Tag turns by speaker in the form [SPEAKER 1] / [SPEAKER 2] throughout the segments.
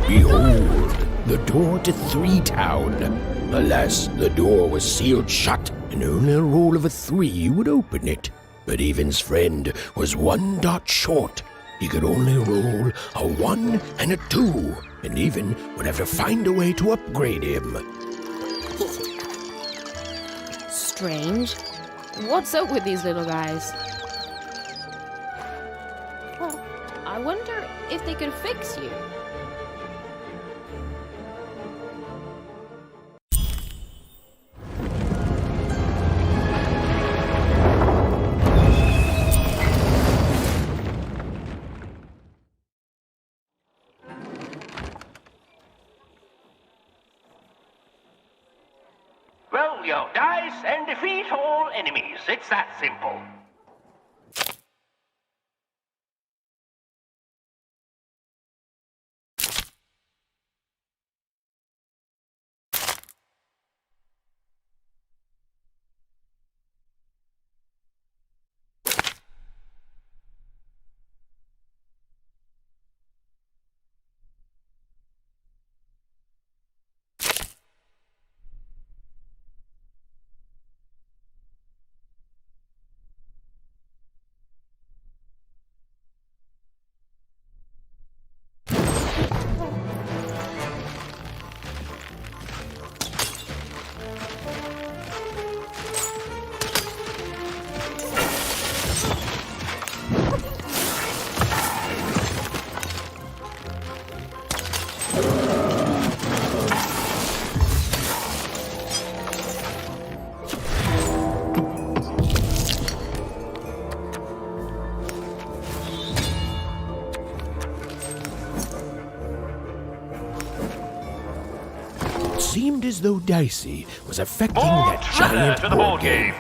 [SPEAKER 1] Behold, the door to Three Town. Alas, the door was sealed shut, and only a roll of a 3 would open it. But Evan's friend was 1 dot short. He could only roll a 1 and a 2, and Evan would have to find a way to upgrade him.
[SPEAKER 2] Strange. What's up with these little guys? Well, I wonder if they could fix you.
[SPEAKER 3] Roll your dice and defeat all enemies. It's that simple.
[SPEAKER 1] Seemed as though Dicey was affecting
[SPEAKER 3] More
[SPEAKER 1] that
[SPEAKER 3] treasure
[SPEAKER 1] giant
[SPEAKER 3] to the board game.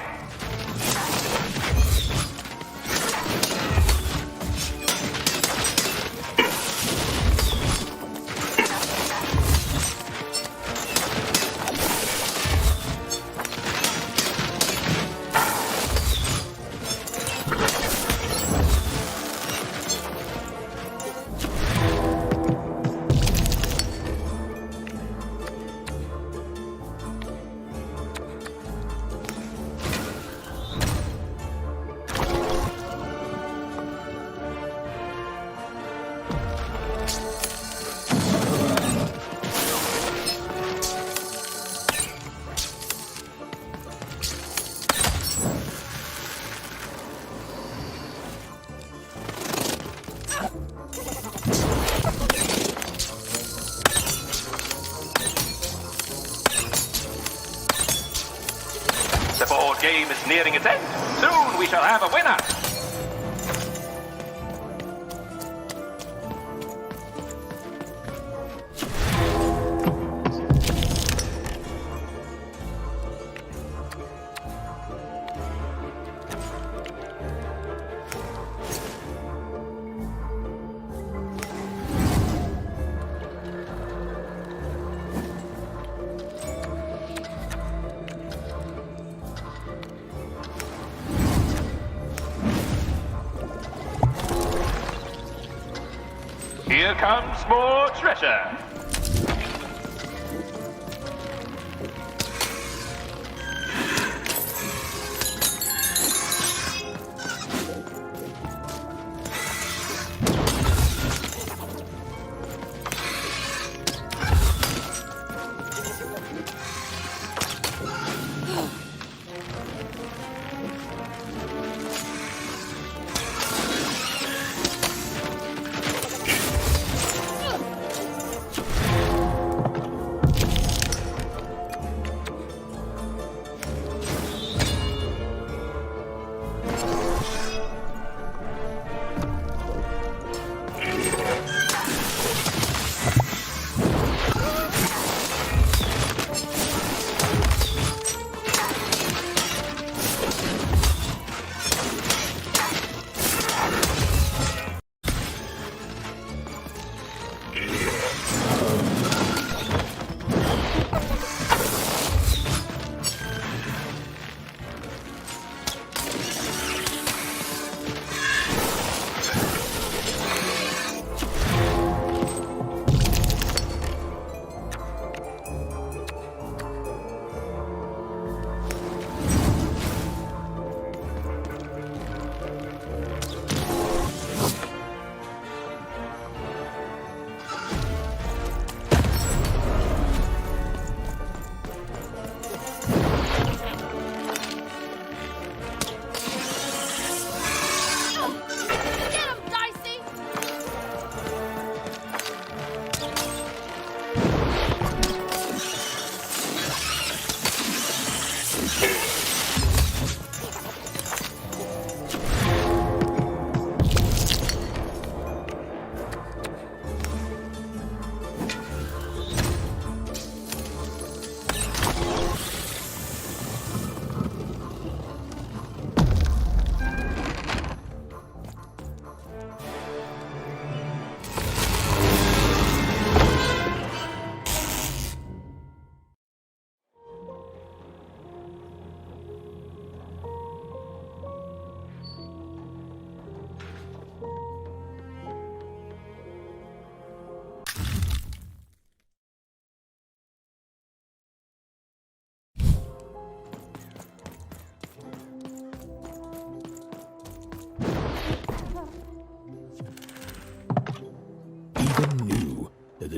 [SPEAKER 3] The board game is nearing its end. Soon we shall have a winner. Here comes more treasure.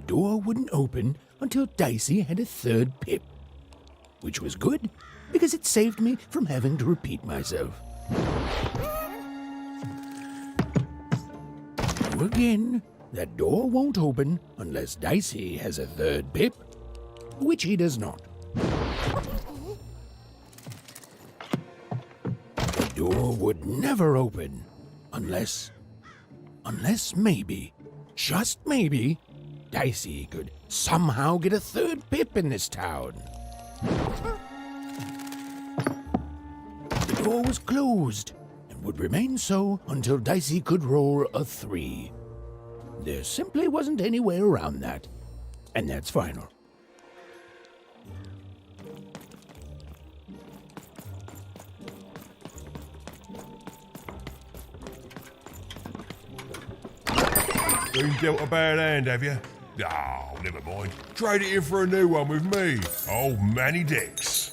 [SPEAKER 1] the door wouldn't open until Dicey had a third pip. Which was good, because it saved me from having to repeat myself. So again, that door won't open unless Dicey has a third pip, which he does not. The door would never open unless maybe, just maybe, Dicey could somehow get a third pip in this town. The door was closed and would remain so until Dicey could roll a 3. There simply wasn't any way around that, and that's final.
[SPEAKER 4] Been dealt a bad hand, have you? Oh, never mind. Trade it in for a new one with me. Old Manny Dix.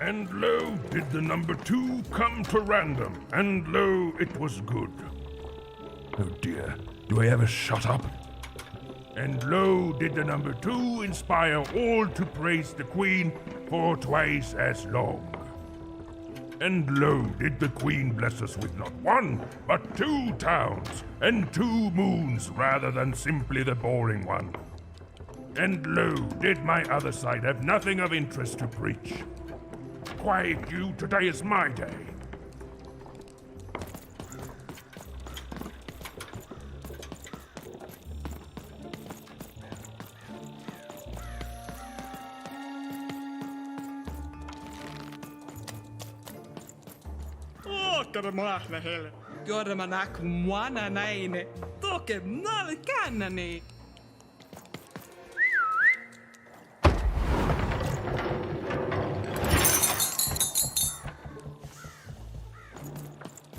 [SPEAKER 5] And lo, did the number 2 come to random, and lo, it was good. Oh dear, do I ever shut up? And lo, did the number 2 inspire all to praise the Queen for twice as long. And lo, did the Queen bless us with not 1, but 2 towns, and 2 moons rather than simply the boring one. And lo, did my other side have nothing of interest to preach. Quiet you, today is my day.
[SPEAKER 6] Mahvehel, Gormanak Mwana Naine, Toke Nalkanani.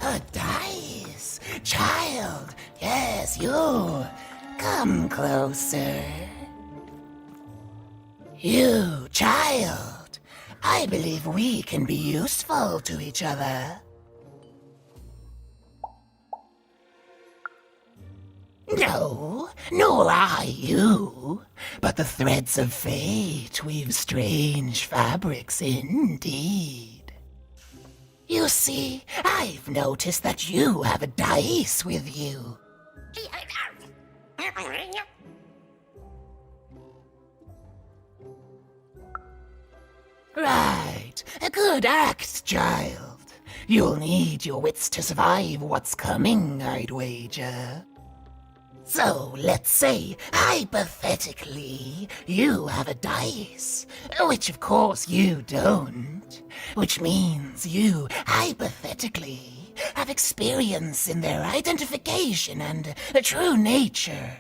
[SPEAKER 7] A dice! Child! Yes, you! Come closer. You, child! I believe we can be useful to each other. No, nor I you, but the threads of fate weave strange fabrics indeed. You see, I've noticed that you have a dice with you. Right. A good act, child. You'll need your wits to survive what's coming, I'd wager. So, let's say, hypothetically, you have a dice, which of course you don't, which means you, hypothetically, have experience in their identification and true nature.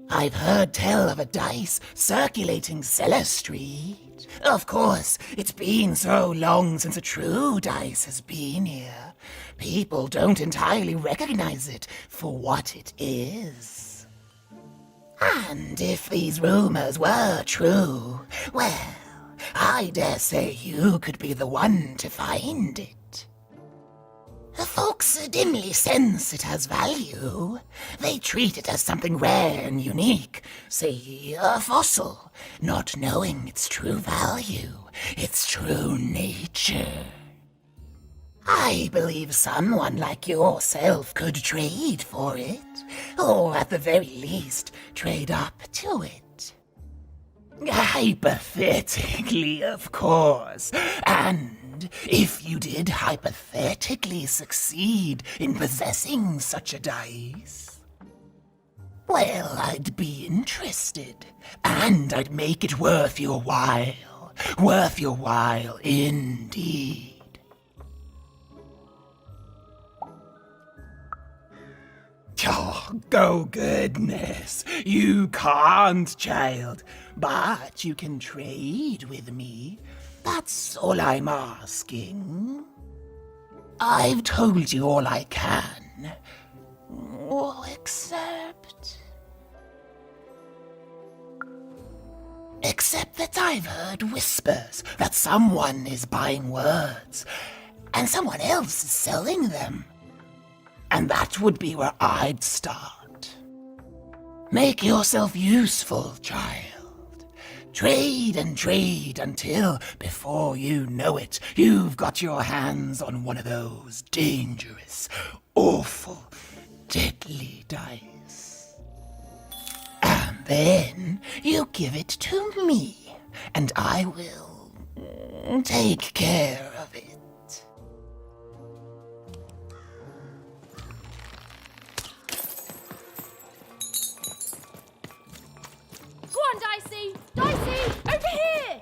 [SPEAKER 7] I've heard tell of a dice circulating Cellar Street. Of course, it's been so long since a true dice has been here. People don't entirely recognize it for what it is. And if these rumors were true, well, I dare say you could be the one to find it. Folks dimly sense it has value. They treat it as something rare and unique, say a fossil, not knowing its true value, its true nature. I believe someone like yourself could trade for it, or at the very least, trade up to it. Hypothetically, of course, and if you did hypothetically succeed in possessing such a dice, well, I'd be interested, and I'd make it worth your while indeed. Oh, goodness, you can't, child, but you can trade with me. That's all I'm asking. I've told you all I can. Except that I've heard whispers that someone is buying words, and someone else is selling them. And that would be where I'd start. Make yourself useful, child. Trade and trade until, before you know it, you've got your hands on one of those dangerous, awful, deadly dice. And then you give it to me, and I will take care of it.
[SPEAKER 2] Go on, Dicey! Dicey! Over here!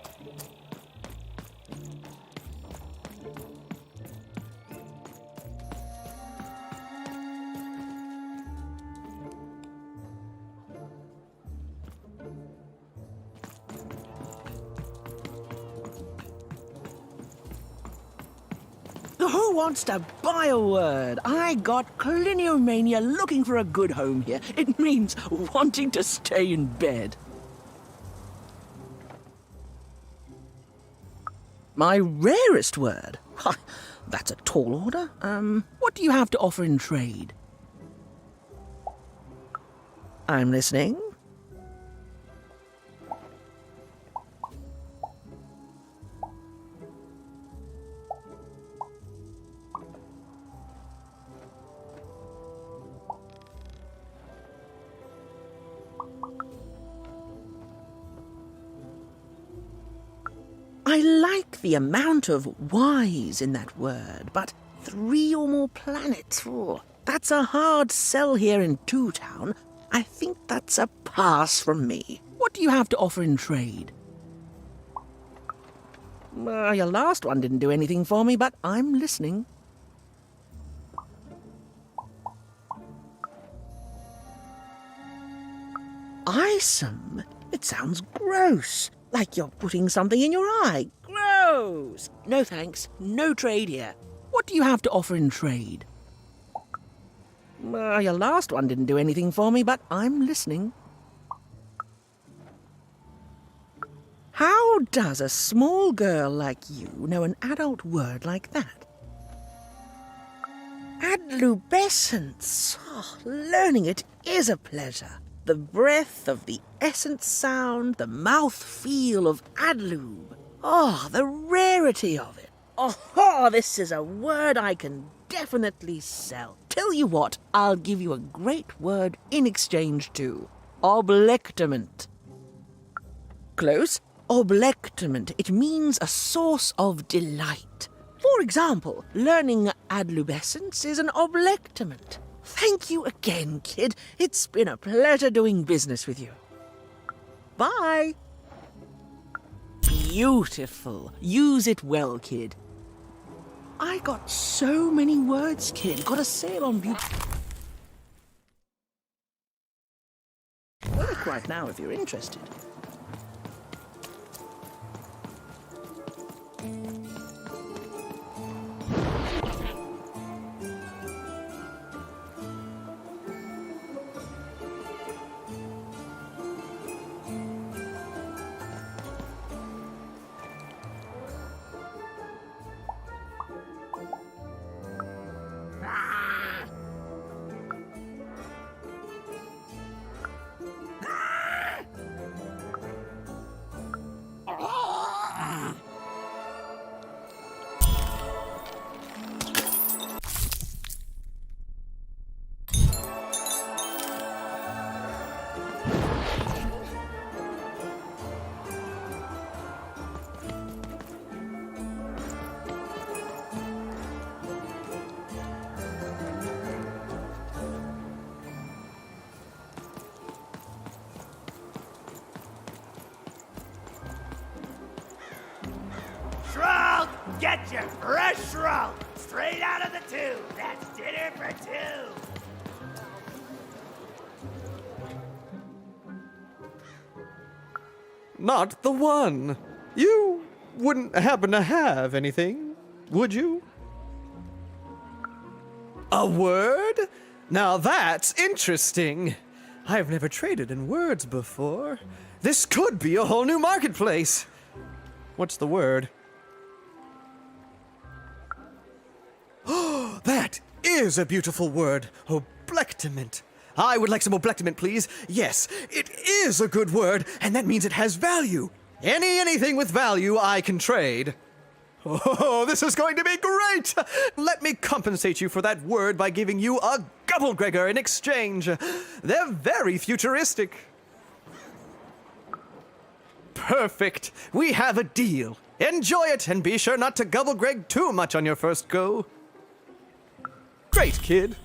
[SPEAKER 8] Who wants to buy a word? I got cliniomania looking for a good home here. It means wanting to stay in bed. My rarest word? That's a tall order. What do you have to offer in trade? I'm listening. I like the amount of Y's in that word, but 3 or more planets, that's a hard sell here in Two Town. I think that's a pass from me. What do you have to offer in trade? Your last one didn't do anything for me, but I'm listening. Eyesome? It sounds gross. Like you're putting something in your eye. Gross! No thanks. No trade here. What do you have to offer in trade? Your last one didn't do anything for me, but I'm listening. How does a small girl like you know an adult word like that? Adlubescence. Oh, learning it is a pleasure. The breath of the essence sound, the mouth feel of adlube. Oh, the rarity of it. Oh, this is a word I can definitely sell. Tell you what, I'll give you a great word in exchange too. Oblectament. Close, Oblectament. It means a source of delight. For example, learning adlubescence is an oblectament. Thank you again, kid. It's been a pleasure doing business with you. Bye. Beautiful. Use it well, kid. I got so many words, kid. Got a sale on beauty. Work right now if you're interested.
[SPEAKER 9] Shroud! Get your fresh shroud! Straight out of the tube! That's dinner for two!
[SPEAKER 10] Not the one. You wouldn't happen to have anything, would you? A word? Now that's interesting. I've never traded in words before. This could be a whole new marketplace. What's the word? Oh, that is a beautiful word. Oblectament. I would like some oblectament, please. Yes, it is a good word, and that means it has value. Anything with value I can trade. Oh, this is going to be great! Let me compensate you for that word by giving you a Gubblegregor in exchange. They're very futuristic. Perfect. We have a deal. Enjoy it, and be sure not to Gubblegreg too much on your first go. Great, kid.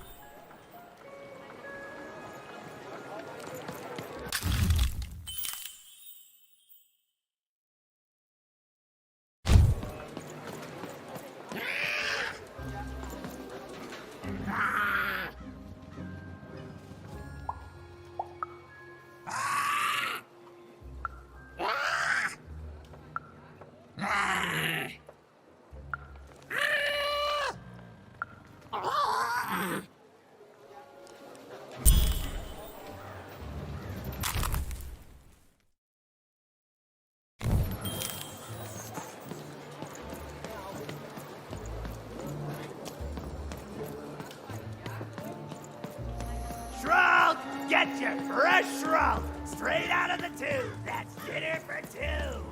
[SPEAKER 9] Shroud! Get your fresh shroud! Straight out of the tube! That's dinner for two!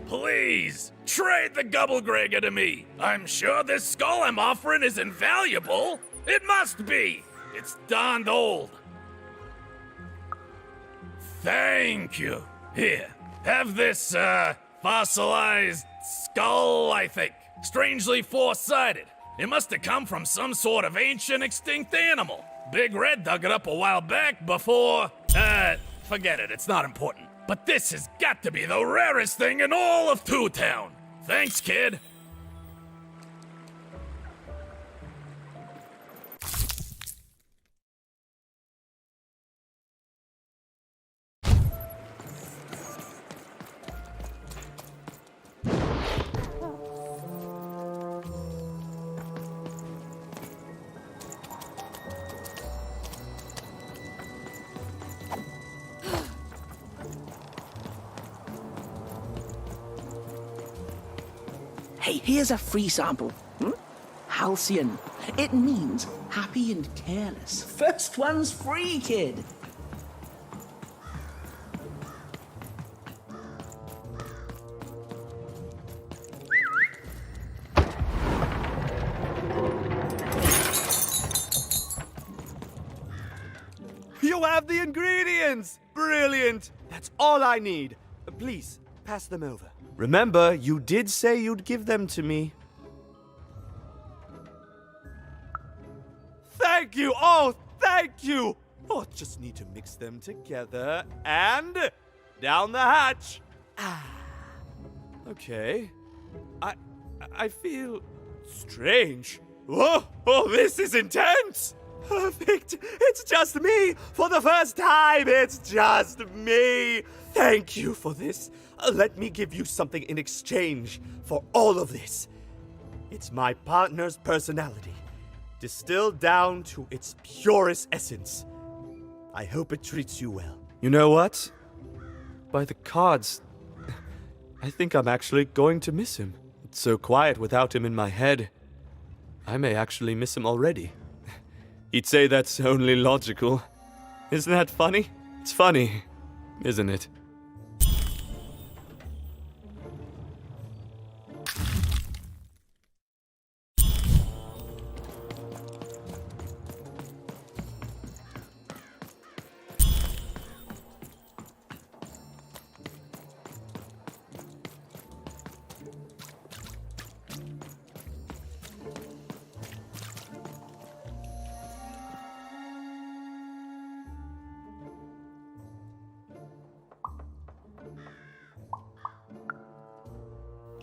[SPEAKER 11] Please, trade the Gubblegregor to me. I'm sure this skull I'm offering is invaluable. It must be. It's darned old. Thank you. Here, have this, fossilized skull, I think. Strangely four-sided. It must have come from some sort of ancient extinct animal. Big Red dug it up a while back before, forget it, it's not important. But this has got to be the rarest thing in all of Two Town. Thanks, kid.
[SPEAKER 8] Hey, here's a free sample. Halcyon. It means happy and careless. First one's free, kid.
[SPEAKER 12] You have the ingredients! Brilliant! That's all I need. Please, pass them over. Remember, you did say you'd give them to me. Thank you! Oh, thank you! Oh, just need to mix them together and down the hatch. Okay. I feel strange. Whoa! Oh, this is intense! Perfect! It's just me! For the first time, it's just me! Thank you for this. Let me give you something in exchange for all of this. It's my partner's personality, distilled down to its purest essence. I hope it treats you well. You know what? By the cards, I think I'm actually going to miss him. It's so quiet without him in my head. I may actually miss him already. He'd say that's only logical. Isn't that funny? It's funny, isn't it?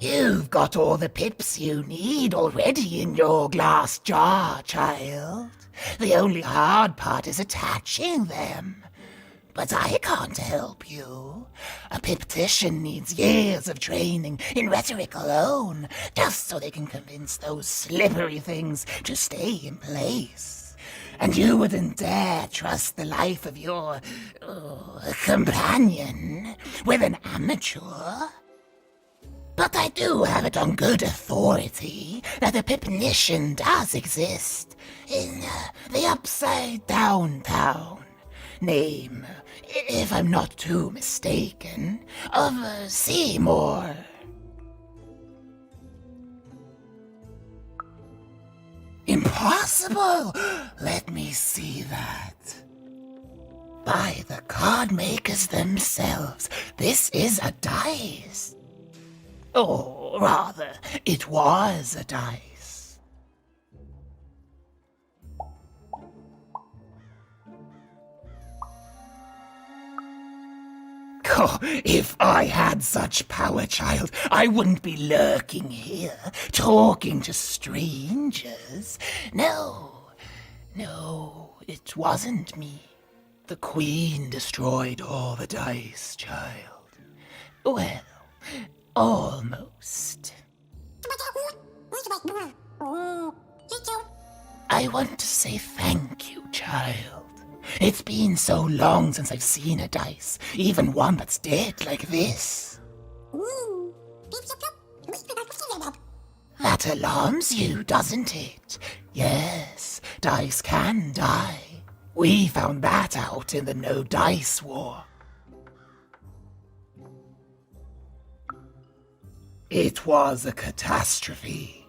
[SPEAKER 7] You've got all the pips you need already in your glass jar, child. The only hard part is attaching them. But I can't help you. A piptician needs years of training in rhetoric alone, just so they can convince those slippery things to stay in place. And you wouldn't dare trust the life of your companion with an amateur. But I do have it on good authority that a pipnician does exist in the Upside Down town. Name, if I'm not too mistaken, of Seymour. Impossible! Let me see that. By the card makers themselves, this is a dice. Or rather, it was a dice. Oh, if I had such power, child, I wouldn't be lurking here, talking to strangers. No, it wasn't me. The Queen destroyed all the dice, child. Well, almost. I want to say thank you, child. It's been so long since I've seen a dice, even one that's dead like this. That alarms you, doesn't it? Yes, dice can die. We found that out in the No Dice War. It was a catastrophe.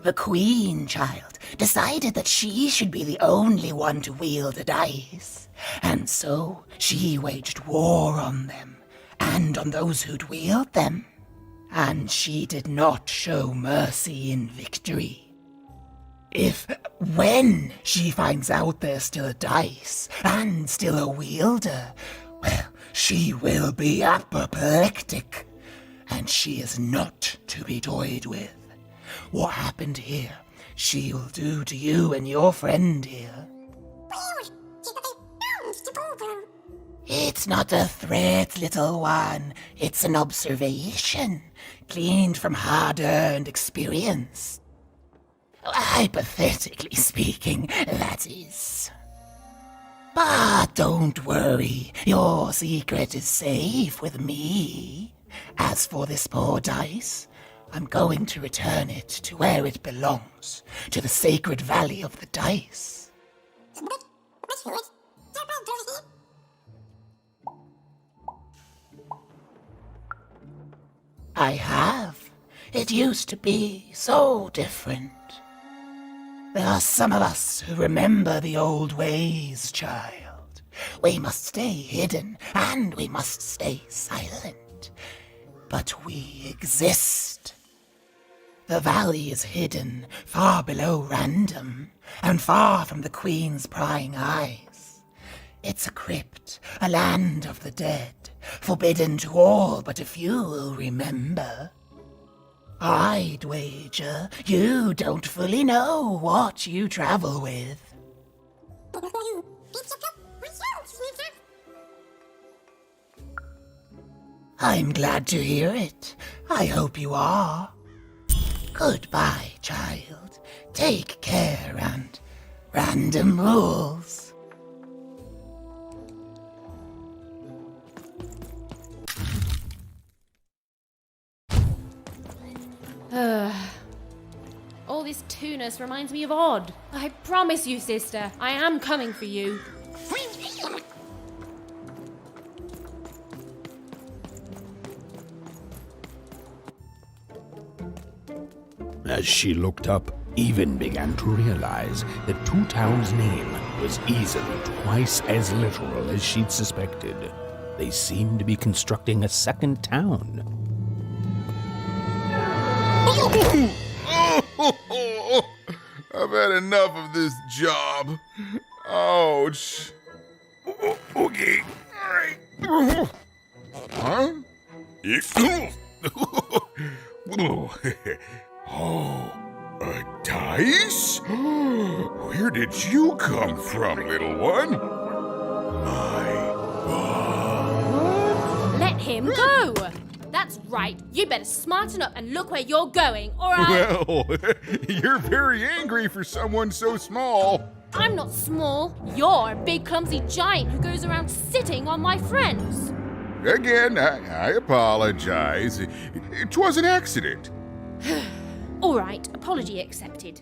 [SPEAKER 7] The Queen, child, decided that she should be the only one to wield a dice, and so she waged war on them, and on those who'd wield them. And she did not show mercy in victory. When she finds out there's still a dice, and still a wielder, well, she will be apoplectic. And she is not to be toyed with. What happened here, she'll do to you and your friend here. It's not a threat, little one. It's an observation, gleaned from hard-earned experience. Hypothetically speaking, that is. But don't worry, your secret is safe with me. As for this poor dice, I'm going to return it to where it belongs, to the sacred valley of the dice. I have. It used to be so different. There are some of us who remember the old ways, child. We must stay hidden, and we must stay silent. But we exist. The valley is hidden far below random, and far from the Queen's prying eyes. It's a crypt, a land of the dead, forbidden to all but a few will remember. I'd wager you don't fully know what you travel with. I'm glad to hear it. I hope you are. Goodbye, child. Take care and random rules.
[SPEAKER 2] All this tunus reminds me of Odd. I promise you, sister, I am coming for you.
[SPEAKER 1] As she looked up, Even began to realize that Two Town's name was easily twice as literal as she'd suspected. They seemed to be constructing a second town.
[SPEAKER 13] I've had enough of this job. Ouch. Okay, all right. Huh? Oh, a dice? Where did you come from, little one? My God.
[SPEAKER 2] Let him go! That's right. You better smarten up and look where you're going, or I...
[SPEAKER 13] Well, you're very angry for someone so small.
[SPEAKER 2] I'm not small. You're a big, clumsy giant who goes around sitting on my friends.
[SPEAKER 13] Again, I apologize. It was an accident.
[SPEAKER 2] All right, apology accepted.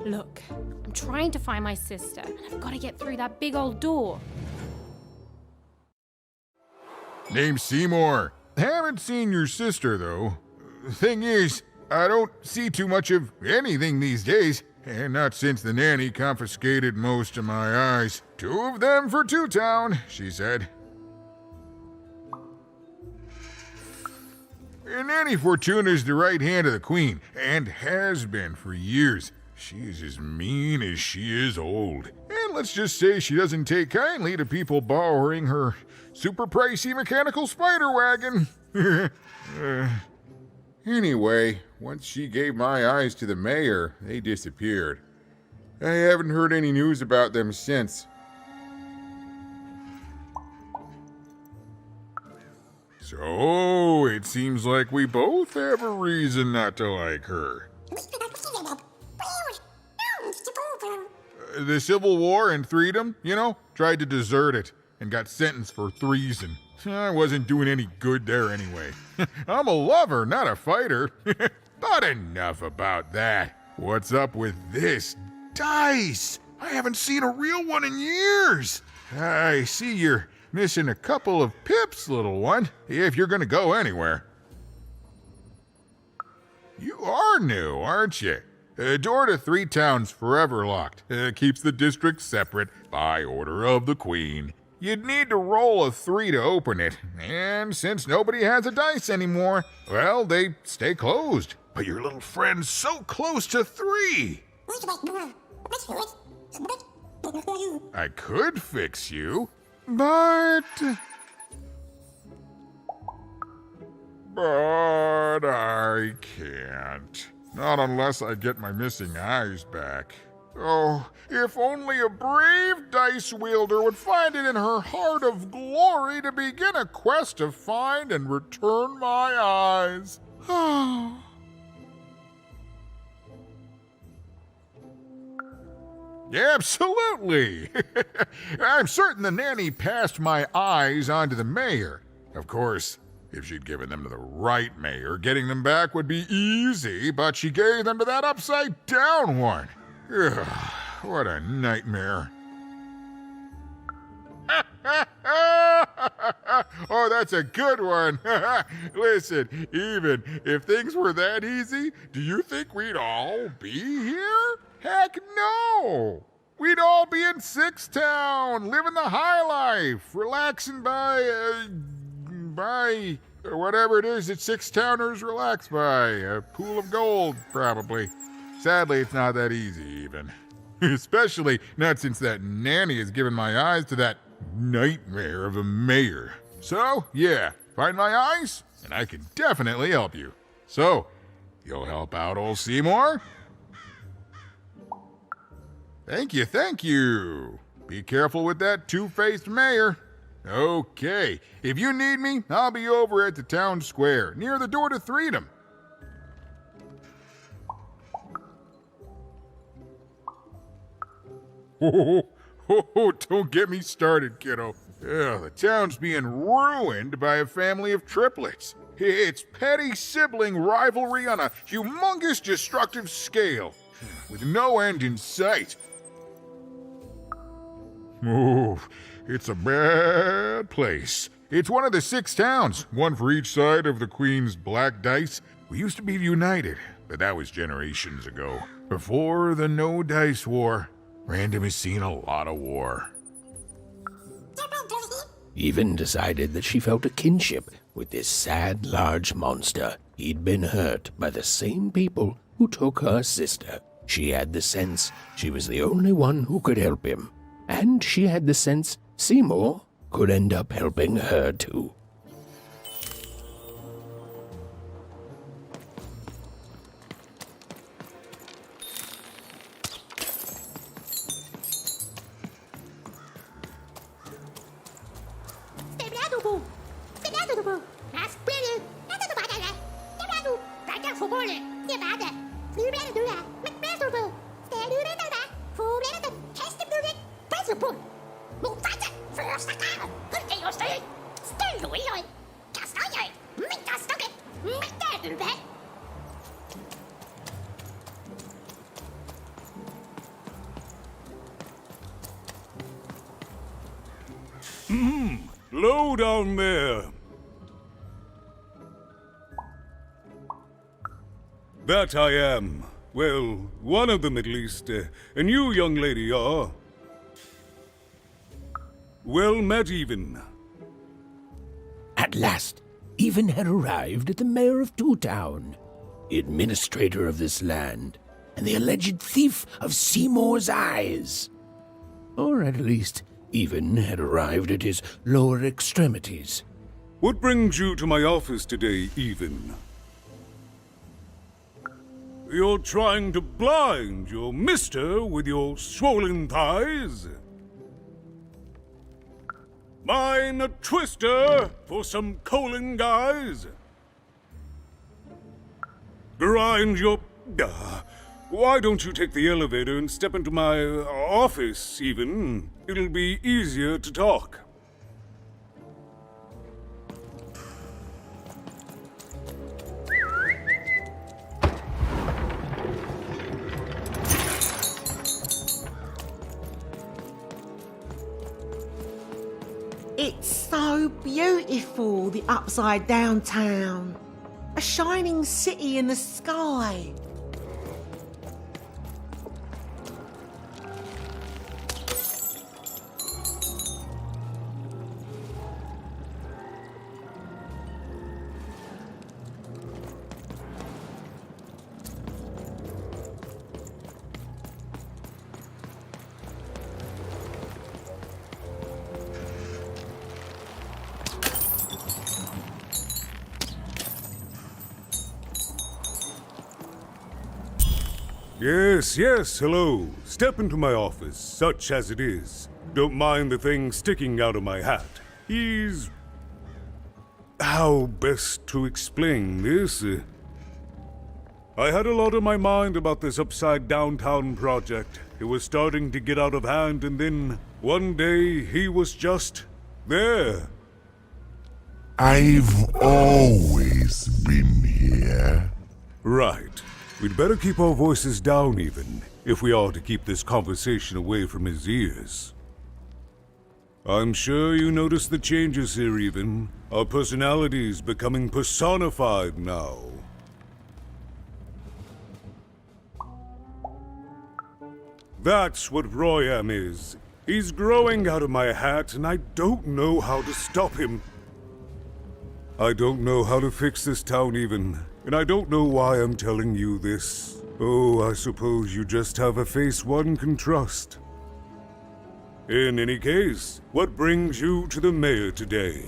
[SPEAKER 2] Look, I'm trying to find my sister, and I've got to get through that big old door.
[SPEAKER 13] Name's Seymour. Haven't seen your sister, though. Thing is, I don't see too much of anything these days, and not since the nanny confiscated most of my eyes. 2 of them for Two Town, she said. And Nanny Fortuna's the right hand of the Queen, and has been for years. She is as mean as she is old. And let's just say she doesn't take kindly to people borrowing her super pricey mechanical spider wagon. Anyway, once she gave my eyes to the mayor, they disappeared. I haven't heard any news about them since. So, it seems like we both have a reason not to like her. The Civil War and Freedom, tried to desert it and got sentenced for treason. I wasn't doing any good there anyway. I'm a lover, not a fighter. But enough about that. What's up with this dice? I haven't seen a real one in years. I see you're missing a couple of pips, little one, if you're gonna go anywhere. You are new, aren't you? Door to 3 Towns forever locked. Keeps the district separate by order of the Queen. You'd need to roll a 3 to open it, and since nobody has a dice anymore, well, they stay closed. But your little friend's so close to 3. I could fix you, but I can't. Not unless I get my missing eyes back. Oh, if only a brave dice wielder would find it in her heart of glory to begin a quest to find and return my eyes. Absolutely. I'm certain the nanny passed my eyes on to the mayor. Of course, If she'd given them to the right mayor, getting them back would be easy, but she gave them to that upside-down one. Ugh, what a nightmare. Oh, that's a good one. Listen, even if things were that easy, do you think we'd all be here? Heck no! We'd all be in Sixtown, living the high life, relaxing by whatever it is that Sixtowners relax by. A pool of gold, probably. Sadly, it's not that easy, even. Especially not since that nanny has given my eyes to that nightmare of a mayor. So, yeah, find my eyes, and I can definitely help you. So, you'll help out old Seymour? Thank you, thank you. Be careful with that two-faced mayor. Okay, if you need me, I'll be over at the town square, near the door to Freedom. Oh, don't get me started, kiddo. The town's being ruined by a family of triplets. It's petty sibling rivalry on a humongous destructive scale, with no end in sight. Oh, it's a bad place. It's one of the 6 towns, one for each side of the Queen's black dice. We used to be united, but that was generations ago. Before the No Dice War, Random has seen a lot of war.
[SPEAKER 1] Even decided that she felt a kinship with this sad, large monster. He'd been hurt by the same people who took her sister. She had the sense she was the only one who could help him. And she had the sense Seymour could end up helping her too.
[SPEAKER 5] Low down there. That I am. Well, one of them at least. And you, young lady, are... well met, Even.
[SPEAKER 1] At last, Even had arrived at the mayor of Two Town, the administrator of this land, and the alleged thief of Seymour's eyes. Or at least, Even had arrived at his lower extremities.
[SPEAKER 5] What brings you to my office today, Even? You're trying to blind your mister with your swollen thighs? Mine a twister for some colon guys? Grind your... why don't you take the elevator and step into my office, Even? It'll be easier to talk.
[SPEAKER 8] It's so beautiful, the upside down town. A shining city in the sky.
[SPEAKER 5] Yes, hello. Step into my office, such as it is. Don't mind the thing sticking out of my hat. He's... how best to explain this? I had a lot on my mind about this upside downtown project. It was starting to get out of hand, and then one day he was just there.
[SPEAKER 4] I've always been here.
[SPEAKER 14] Right. We'd better keep our voices down even, if we are to keep this conversation away from his ears. I'm sure you noticed the changes here even. Our personalities becoming personified now. That's what Royam is. He's growing out of my hat, and I don't know how to stop him. I don't know how to fix this town even, and I don't know why I'm telling you this. Oh, I suppose you just have a face one can trust. In any case, what brings you to the mayor today?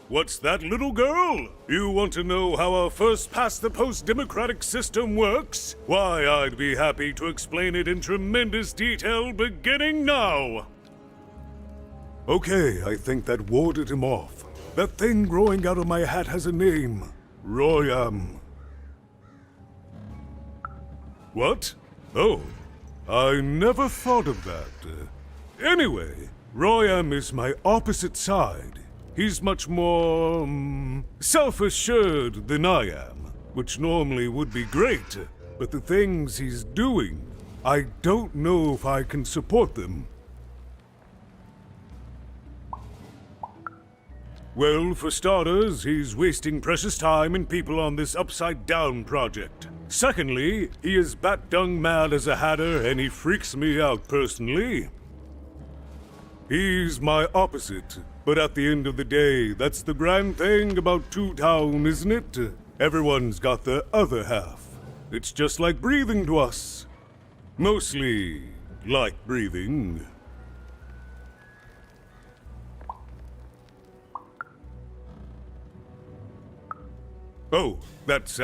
[SPEAKER 14] What's that, little girl? You want to know how our first-past-the-post democratic system works? Why, I'd be happy to explain it in tremendous detail beginning now. Okay, I think that warded him off. That thing growing out of my hat has a name. Royam. What? Oh, I never thought of that. Anyway, Royam is my opposite side. He's much more, self-assured than I am, which normally would be great, but the things he's doing, I don't know if I can support them. Well, for starters, he's wasting precious time and people on this upside-down project. Secondly, he is bat-dung mad as a hatter, and he freaks me out personally. He's my opposite, but at the end of the day, that's the grand thing about Two Town, isn't it? Everyone's got their other half. It's just like breathing to us. Mostly like breathing. Oh, that's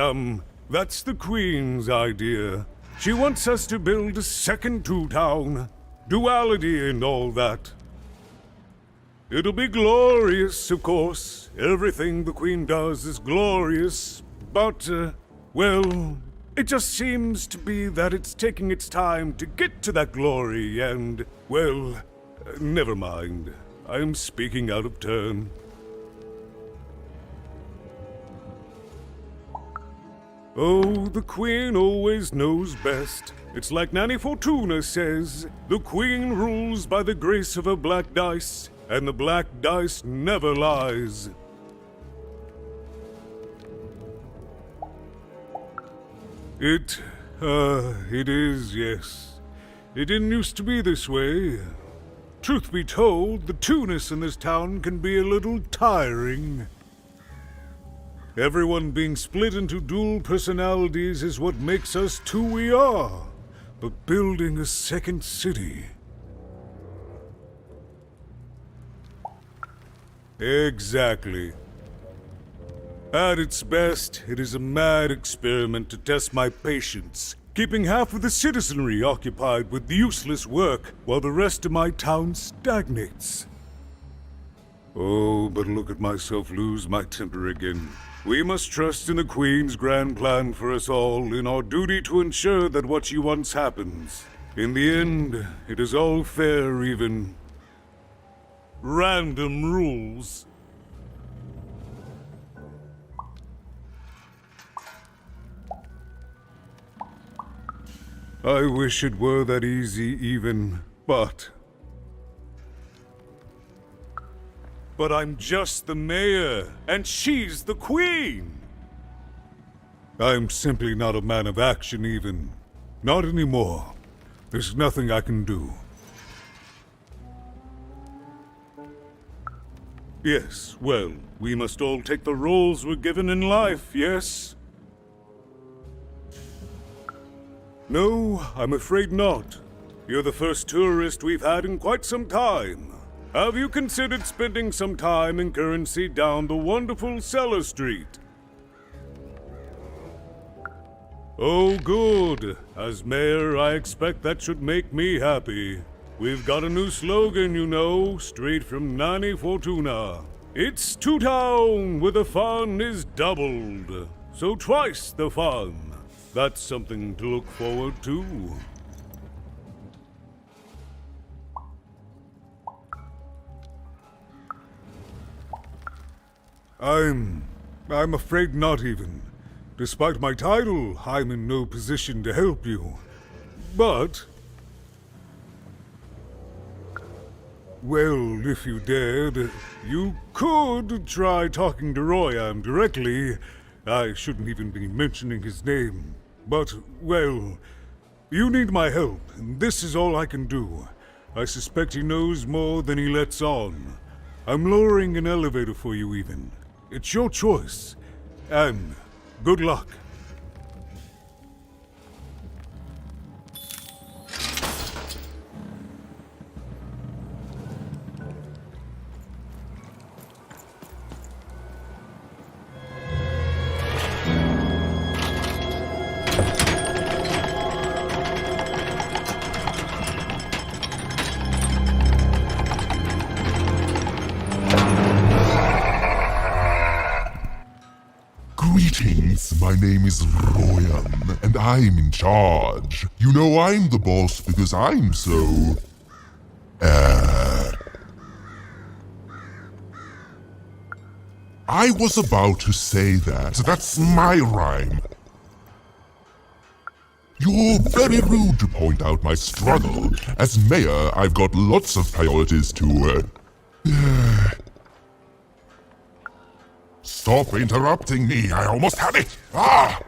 [SPEAKER 14] the Queen's idea. She wants us to build a second Two Town. Duality and all that. It'll be glorious, of course. Everything the Queen does is glorious. But, well, it just seems to be that it's taking its time to get to that glory and, well, never mind. I'm speaking out of turn. Oh, the Queen always knows best. It's like Nanny Fortuna says, the Queen rules by the grace of her black dice, and the black dice never lies. It is, yes. It didn't used to be this way. Truth be told, the two-ness in this town can be a little tiring. Everyone being split into dual personalities is what makes us who we are. But building a second city... Exactly. At its best, it is a mad experiment to test my patience, keeping half of the citizenry occupied with useless work while the rest of my town stagnates. Oh, but look at myself lose my temper again. We must trust in the Queen's grand plan for us all, in our duty to ensure that what she wants happens. In the end, it is all fair, even. Random rules. I wish it were that easy, even, but I'm just the mayor, and she's the Queen! I'm simply not a man of action, even. Not anymore. There's nothing I can do. Yes, well, we must all take the roles we're given in life, yes? No, I'm afraid not. You're the first tourist we've had in quite some time. Have you considered spending some time in currency down the wonderful Cellar Street? Oh, good. As mayor, I expect that should make me happy. We've got a new slogan, you know, straight from Nanny Fortuna. It's Two Town, where the fun is doubled. So twice the fun. That's something to look forward to. I'm afraid not even. Despite my title, I'm in no position to help you. But... well, if you dared, you could try talking to Royam directly. I shouldn't even be mentioning his name. But, well, you need my help, and this is all I can do. I suspect he knows more than he lets on. I'm lowering an elevator for you even. It's your choice. And good luck.
[SPEAKER 15] Greetings, my name is Royam, and I'm in charge. You know I'm the boss because I'm so... I was about to say that. That's my rhyme. You're very rude to point out my struggle. As mayor, I've got lots of priorities to... Stop interrupting me, I almost had it! Ah!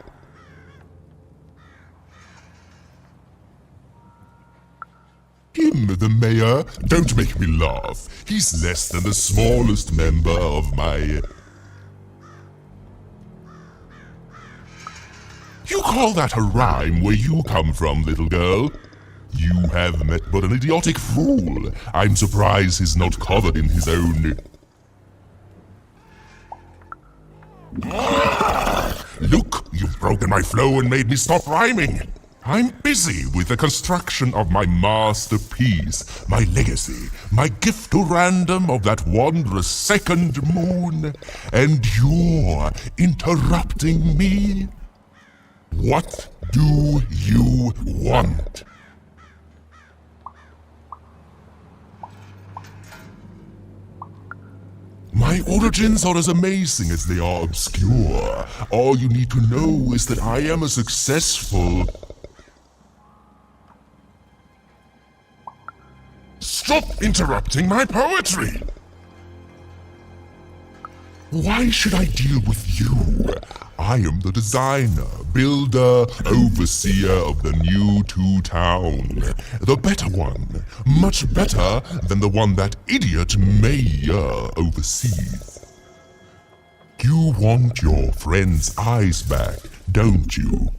[SPEAKER 15] Him, the mayor? Don't make me laugh. He's less than the smallest member of my... You call that a rhyme where you come from, little girl? You have met but an idiotic fool. I'm surprised he's not covered in his own... Look, you've broken my flow and made me stop rhyming. I'm busy with the construction of my masterpiece, my legacy, my gift to random of that wondrous second moon, and you're interrupting me? What do you want? My origins are as amazing as they are obscure. All you need to know is that I am a successful... Stop interrupting my poetry! Why should I deal with you? I am the designer, builder, overseer of the new town. The better one. Much better than the one that idiot mayor oversees. You want your friend's eyes back, don't you?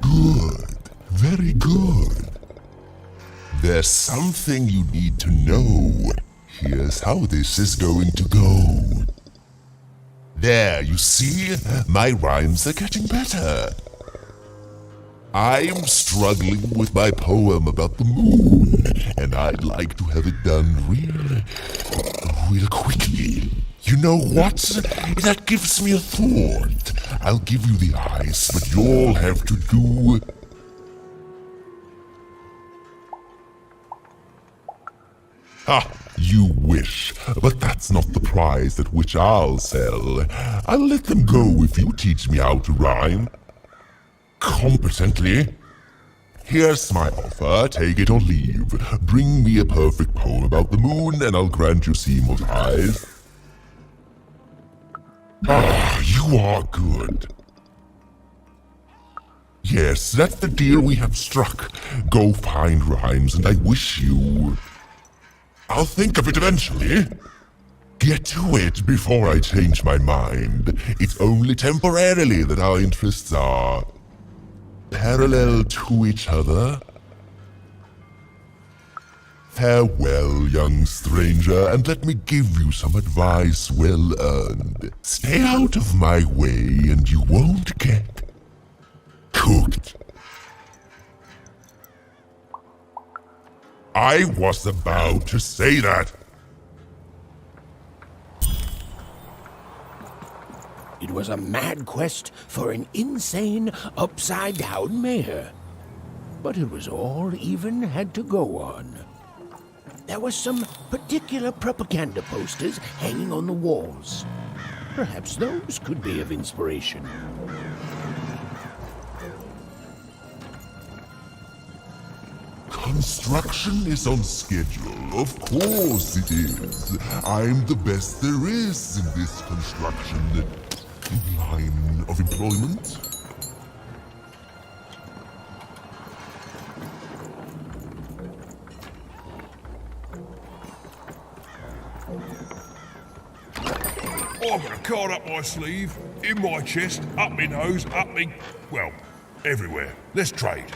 [SPEAKER 15] Good. Very good. There's something you need to know. Here's how this is going to go. There, you see? My rhymes are getting better. I'm struggling with my poem about the moon, and I'd like to have it done real quickly. You know what? That gives me a thought. I'll give you the ice, but you'll have to do... Ha! You wish, but that's not the prize at which I'll sell. I'll let them go if you teach me how to rhyme. Competently. Here's my offer, take it or leave. Bring me a perfect poem about the moon and I'll grant you seamless eyes. Ah, you are good. Yes, that's the deal we have struck. Go find rhymes and I wish you... I'll think of it eventually. Get to it before I change my mind. It's only temporarily that our interests are parallel to each other. Farewell, young stranger, and let me give you some advice well earned. Stay out of my way and you won't get cooked. I was about to say that.
[SPEAKER 1] It was a mad quest for an insane, upside-down mayor. But it was all even had to go on. there were some particular propaganda posters hanging on the walls. Perhaps those could be of inspiration.
[SPEAKER 15] Construction is on schedule. Of course it is. I'm the best there is in this construction line of employment.
[SPEAKER 4] I've got a card up my sleeve, in my chest, up my nose, up me... well, everywhere. Let's trade.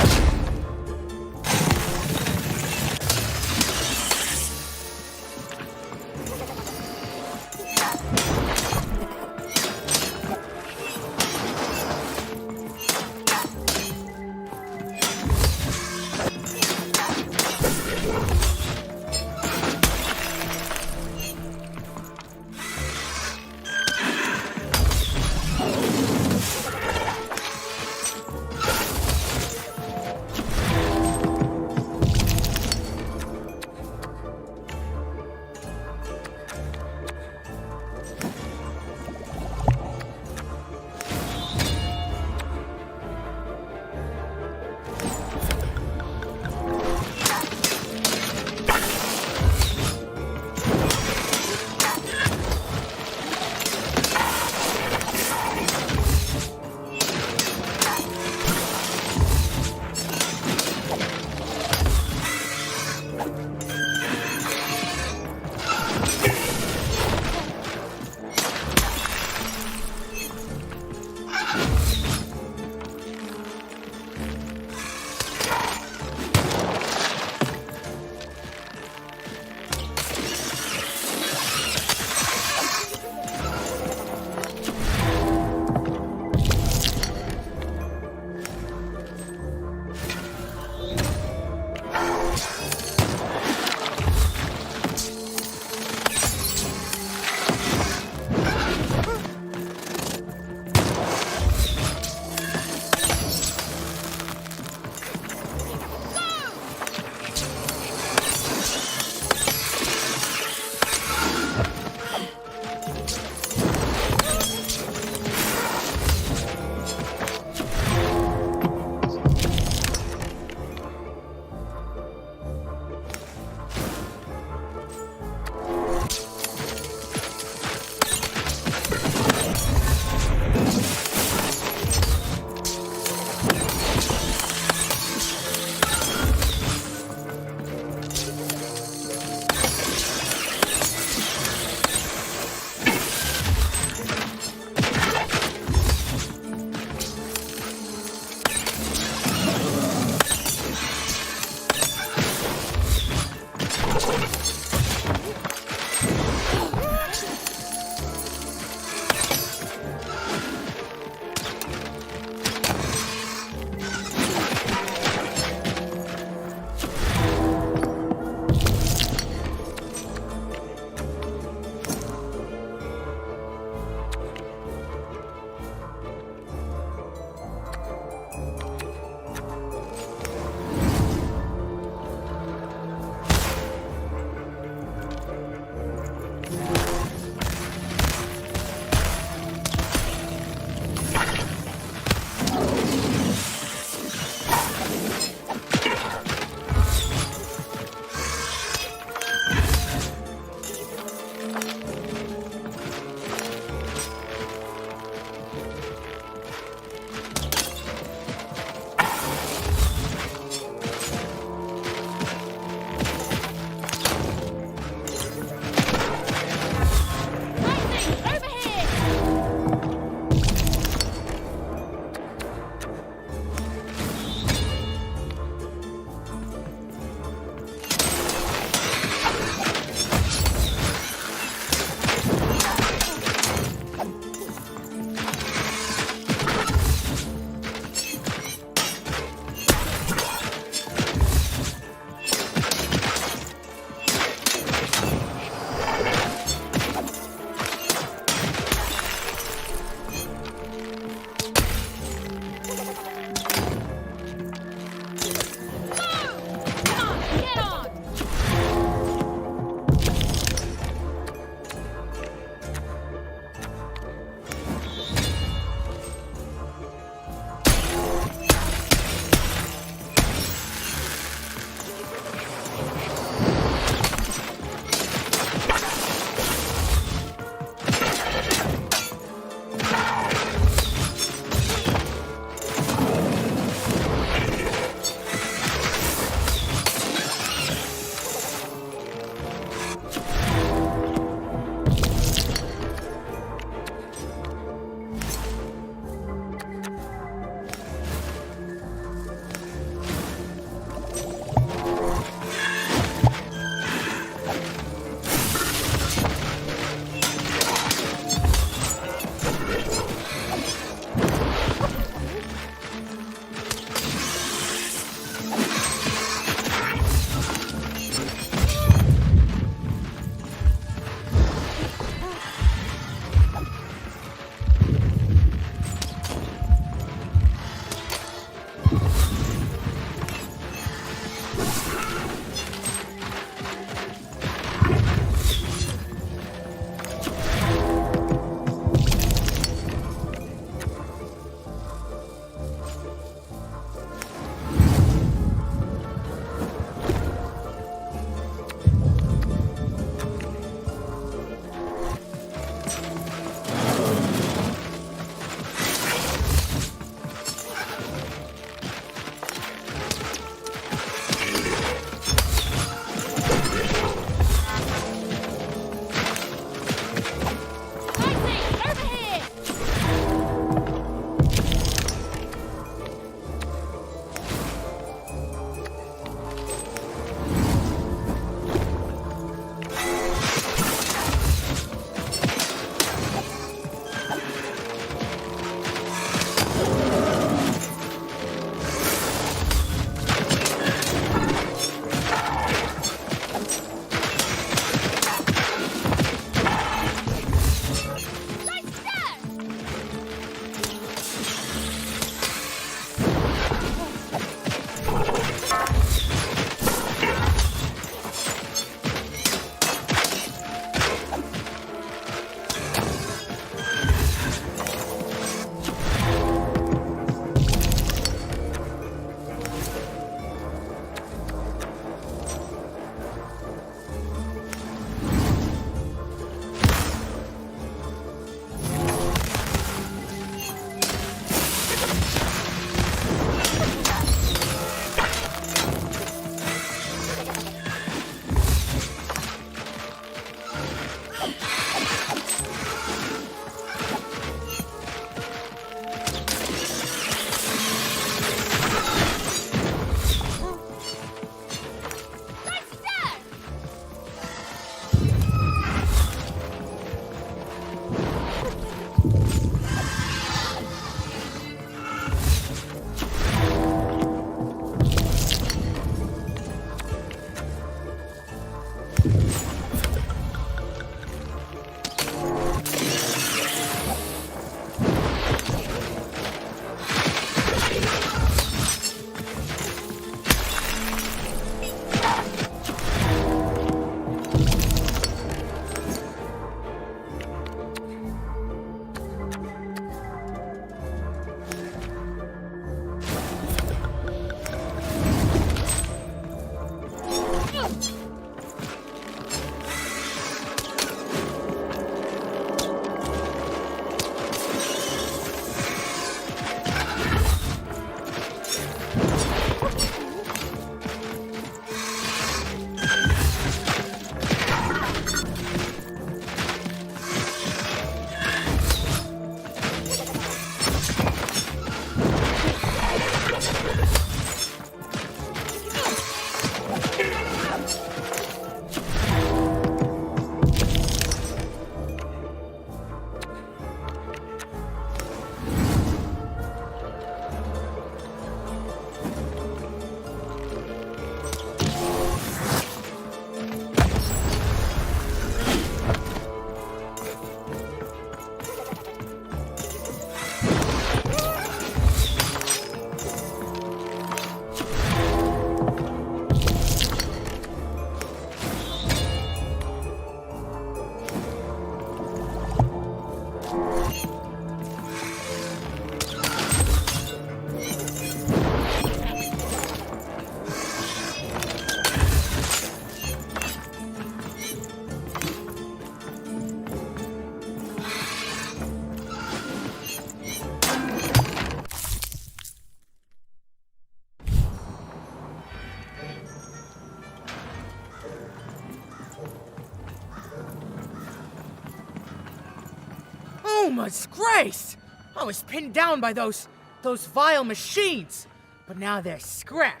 [SPEAKER 16] Yuma's grace! I was pinned down by those vile machines, but now they're scrap.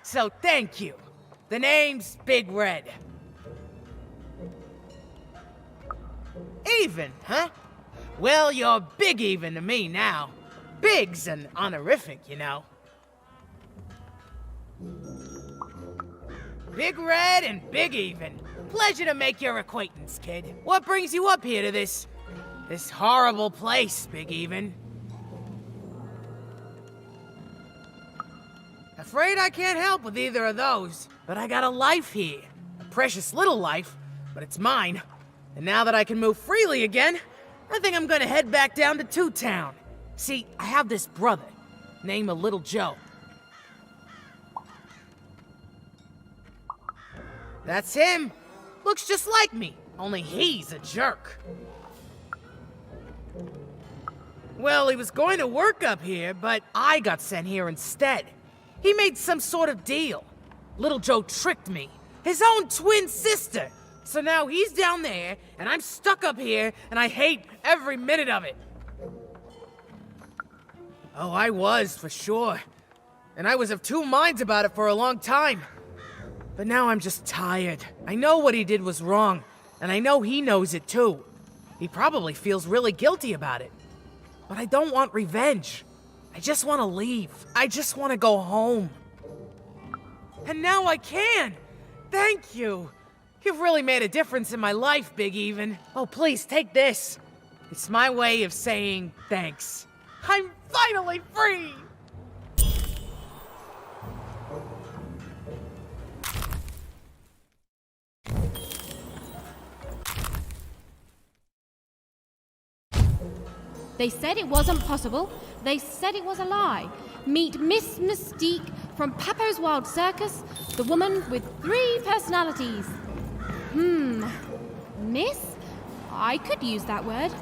[SPEAKER 16] So thank you. The name's Big Red. Even, huh? Well, you're Big Even to me now. Big's an honorific, you know. Big Red and Big Even. Pleasure to make your acquaintance, kid. What brings you up here to this horrible place, Big Even? Afraid I can't help with either of those, but I got a life here. A precious little life, but it's mine. And now that I can move freely again, I think I'm gonna head back down to Two Town. See, I have this brother, named Little Joe. That's him. Looks just like me, only he's a jerk. Well, he was going to work up here, but I got sent here instead. He made some sort of deal. Little Joe tricked me, his own twin sister. So now he's down there, and I'm stuck up here, and I hate every minute of it. Oh, I was, for sure. And I was of two minds about it for a long time. But now I'm just tired. I know what he did was wrong, and I know he knows it too. He probably feels really guilty about it. But I don't want revenge. I just want to leave. I just want to go home. And now I can! Thank you! You've really made a difference in my life, Big Even. Oh, please, take this. It's my way of saying thanks. I'm finally free!
[SPEAKER 2] They said it wasn't possible. They said it was a lie. Meet Miss Mystique from Papo's Wild Circus, the woman with 3 personalities. Miss? I could use that word.